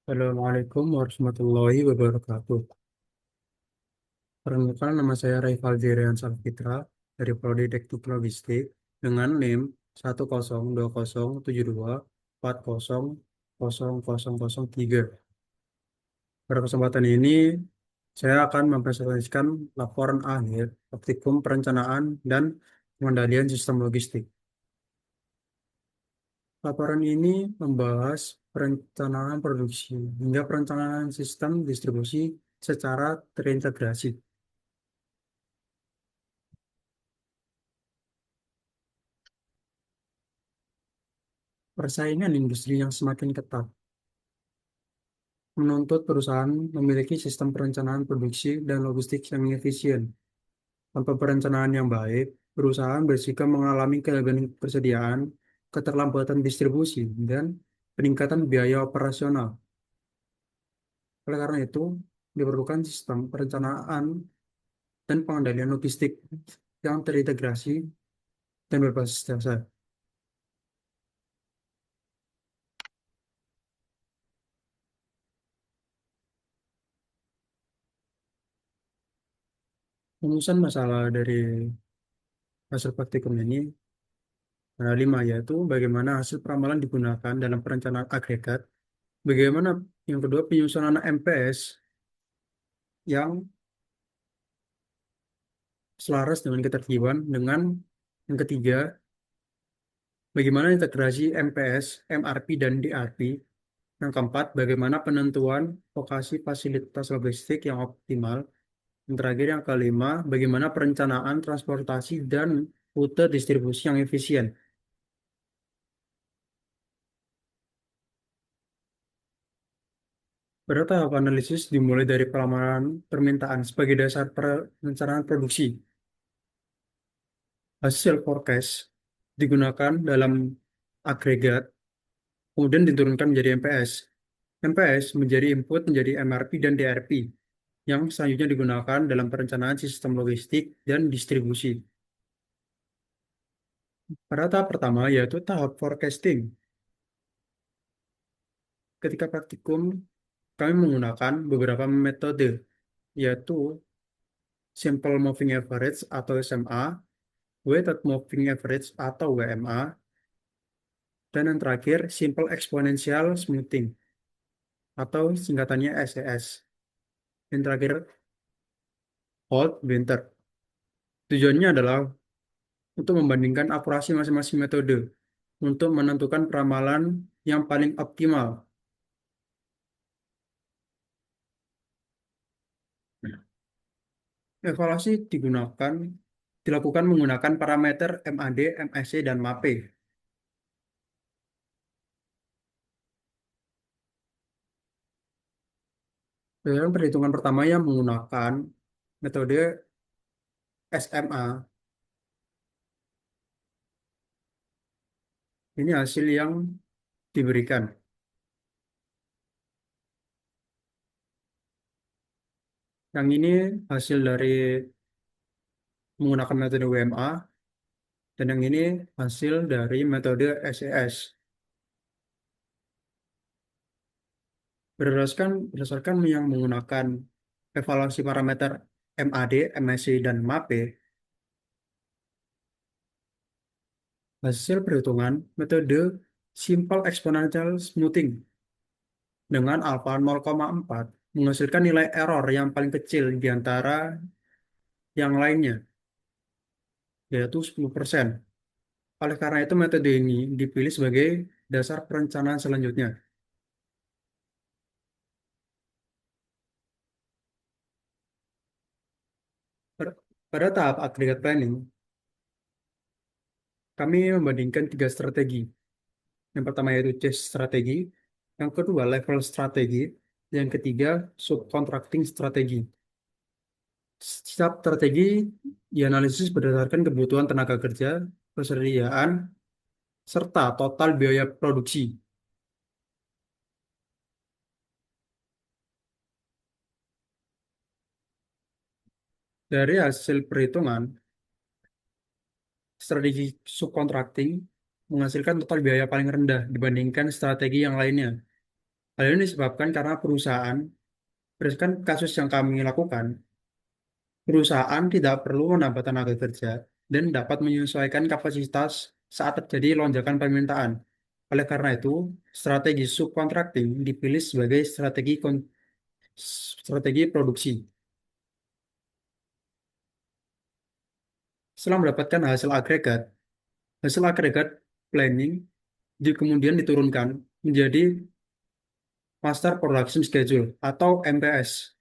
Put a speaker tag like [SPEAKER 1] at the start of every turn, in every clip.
[SPEAKER 1] Assalamualaikum warahmatullahi wabarakatuh. Perkenalkan nama saya Raifal Jerian Salfitra dari Prodi Teknik Logistik dengan NIM 10207240003. Pada kesempatan ini, saya akan mempresentasikan laporan akhir praktikum perencanaan dan pengendalian sistem logistik. Laporan ini membahas perencanaan produksi hingga perencanaan sistem distribusi secara terintegrasi. Persaingan industri yang semakin ketat menuntut perusahaan memiliki sistem perencanaan produksi dan logistik yang efisien. Tanpa perencanaan yang baik, perusahaan berisiko mengalami kegagalan persediaan, keterlambatan distribusi, dan peningkatan biaya operasional. Oleh karena itu, diperlukan sistem perencanaan dan pengendalian logistik yang terintegrasi dan berbasis dasar. Rumusan masalah dari hasil praktikum ini ada lima, yaitu bagaimana hasil peramalan digunakan dalam perencanaan agregat, bagaimana yang kedua penyusunan MPS yang selaras dengan ketertiban, dengan yang ketiga bagaimana integrasi MPS, MRP, dan DRP, yang keempat bagaimana penentuan lokasi fasilitas logistik yang optimal, yang terakhir yang kelima bagaimana perencanaan transportasi dan rute distribusi yang efisien. Pada tahap analisis dimulai dari pelamaran permintaan sebagai dasar perencanaan produksi. Hasil forecast digunakan dalam agregat, kemudian diturunkan menjadi MPS. MPS menjadi input menjadi MRP dan DRP, yang selanjutnya digunakan dalam perencanaan sistem logistik dan distribusi. Pada tahap pertama, yaitu tahap forecasting. Ketika praktikum, kami menggunakan beberapa metode, yaitu Simple Moving Average atau SMA, Weighted Moving Average atau WMA, dan yang terakhir Simple Exponential Smoothing atau singkatannya SES. Yang terakhir Holt Winter. Tujuannya adalah untuk membandingkan akurasi masing-masing metode untuk menentukan peramalan yang paling optimal. Evaluasi dilakukan menggunakan parameter MAD, MSC, dan MAPE. Dalam perhitungan pertama yang menggunakan metode SMA, ini hasil yang diberikan. Yang ini hasil dari menggunakan metode WMA, dan yang ini hasil dari metode SES. Berdasarkan yang menggunakan evaluasi parameter MAD, MSC, dan MAPE, hasil perhitungan metode Simple Exponential Smoothing dengan alfa 0,4 menghasilkan nilai error yang paling kecil di antara yang lainnya, yaitu 10%. Oleh karena itu, metode ini dipilih sebagai dasar perencanaan selanjutnya. Per- Pada tahap aggregate planning, kami membandingkan tiga strategi. Yang pertama yaitu chase strategi, yang kedua level strategi, yang ketiga subcontracting strategi. Setiap strategi dianalisis berdasarkan kebutuhan tenaga kerja, persediaan, serta total biaya produksi. Dari hasil perhitungan, strategi subcontracting menghasilkan total biaya paling rendah dibandingkan strategi yang lainnya. Hal ini disebabkan karena perusahaan, berdasarkan kasus yang kami lakukan, perusahaan tidak perlu menambah tenaga kerja dan dapat menyesuaikan kapasitas saat terjadi lonjakan permintaan. Oleh karena itu, strategi subcontracting dipilih sebagai strategi produksi. Setelah mendapatkan hasil agregat planning kemudian diturunkan menjadi Master Production Schedule atau MPS.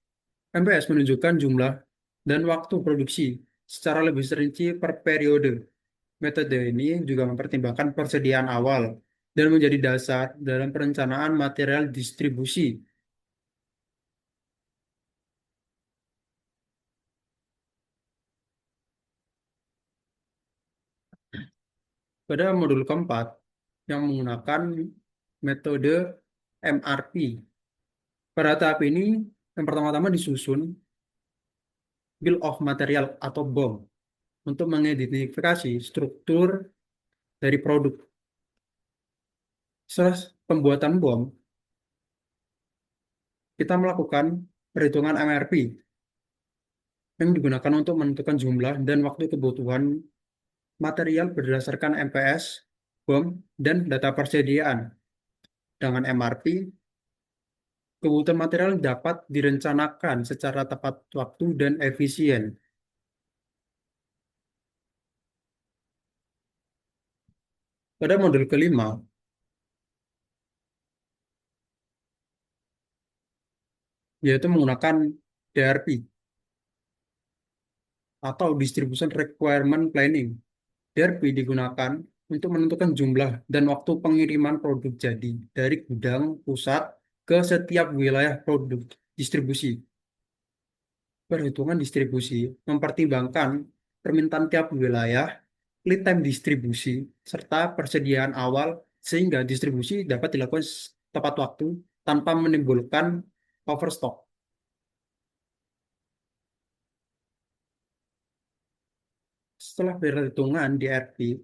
[SPEAKER 1] MPS menunjukkan jumlah dan waktu produksi secara lebih rinci per periode. Metode ini juga mempertimbangkan persediaan awal dan menjadi dasar dalam perencanaan material distribusi. Pada modul keempat yang menggunakan metode MRP. Pada tahap ini, yang pertama-tama disusun Bill of Material atau BOM untuk mengidentifikasi struktur dari produk. Setelah pembuatan BOM, kita melakukan perhitungan MRP yang digunakan untuk menentukan jumlah dan waktu kebutuhan material berdasarkan MPS, BOM, dan data persediaan. Dengan MRP, kebutuhan material dapat direncanakan secara tepat waktu dan efisien. Pada modul kelima, yaitu menggunakan DRP atau Distribution Requirement Planning. DRP digunakan untuk menentukan jumlah dan waktu pengiriman produk jadi dari gudang pusat ke setiap wilayah produk distribusi. Perhitungan distribusi mempertimbangkan permintaan tiap wilayah, lead time distribusi, serta persediaan awal sehingga distribusi dapat dilakukan tepat waktu tanpa menimbulkan overstock. Setelah perhitungan DRP,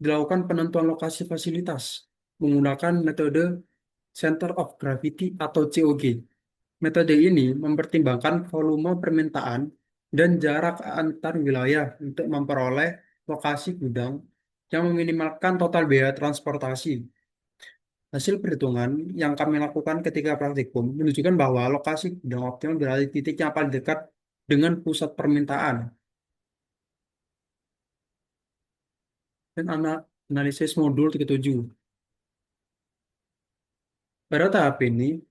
[SPEAKER 1] dilakukan penentuan lokasi fasilitas menggunakan metode Center of Gravity atau COG. Metode ini mempertimbangkan volume permintaan dan jarak antar wilayah untuk memperoleh lokasi gudang yang meminimalkan total biaya transportasi. Hasil perhitungan yang kami lakukan ketika praktikum menunjukkan bahwa lokasi gudang optimal berada di titik yang paling dekat dengan pusat permintaan dan analisis modul 37. Pada tahap ini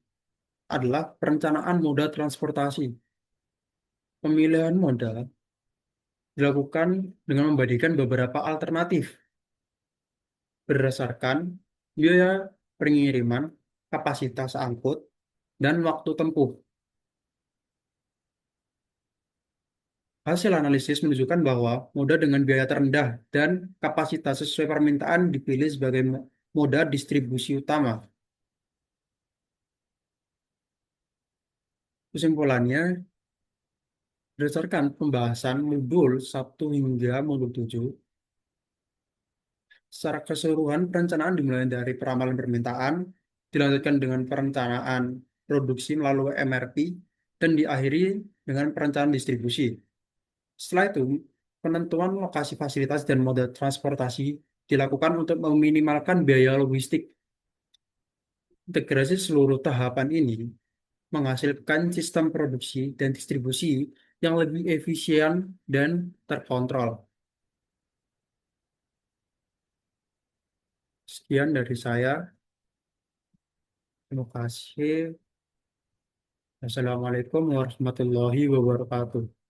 [SPEAKER 1] adalah perencanaan moda transportasi. Pemilihan moda dilakukan dengan membandingkan beberapa alternatif berdasarkan biaya pengiriman, kapasitas angkut, dan waktu tempuh. Hasil analisis menunjukkan bahwa moda dengan biaya terendah dan kapasitas sesuai permintaan dipilih sebagai moda distribusi utama. Kesimpulannya, berdasarkan pembahasan modul 1 hingga modul 7, secara keseluruhan perencanaan dimulai dari peramalan permintaan, dilanjutkan dengan perencanaan produksi melalui MRP, dan diakhiri dengan perencanaan distribusi. Setelah itu, penentuan lokasi fasilitas dan moda transportasi dilakukan untuk meminimalkan biaya logistik. Integrasi seluruh tahapan ini menghasilkan sistem produksi dan distribusi yang lebih efisien dan terkontrol. Sekian dari saya. Terima kasih. Assalamualaikum warahmatullahi wabarakatuh.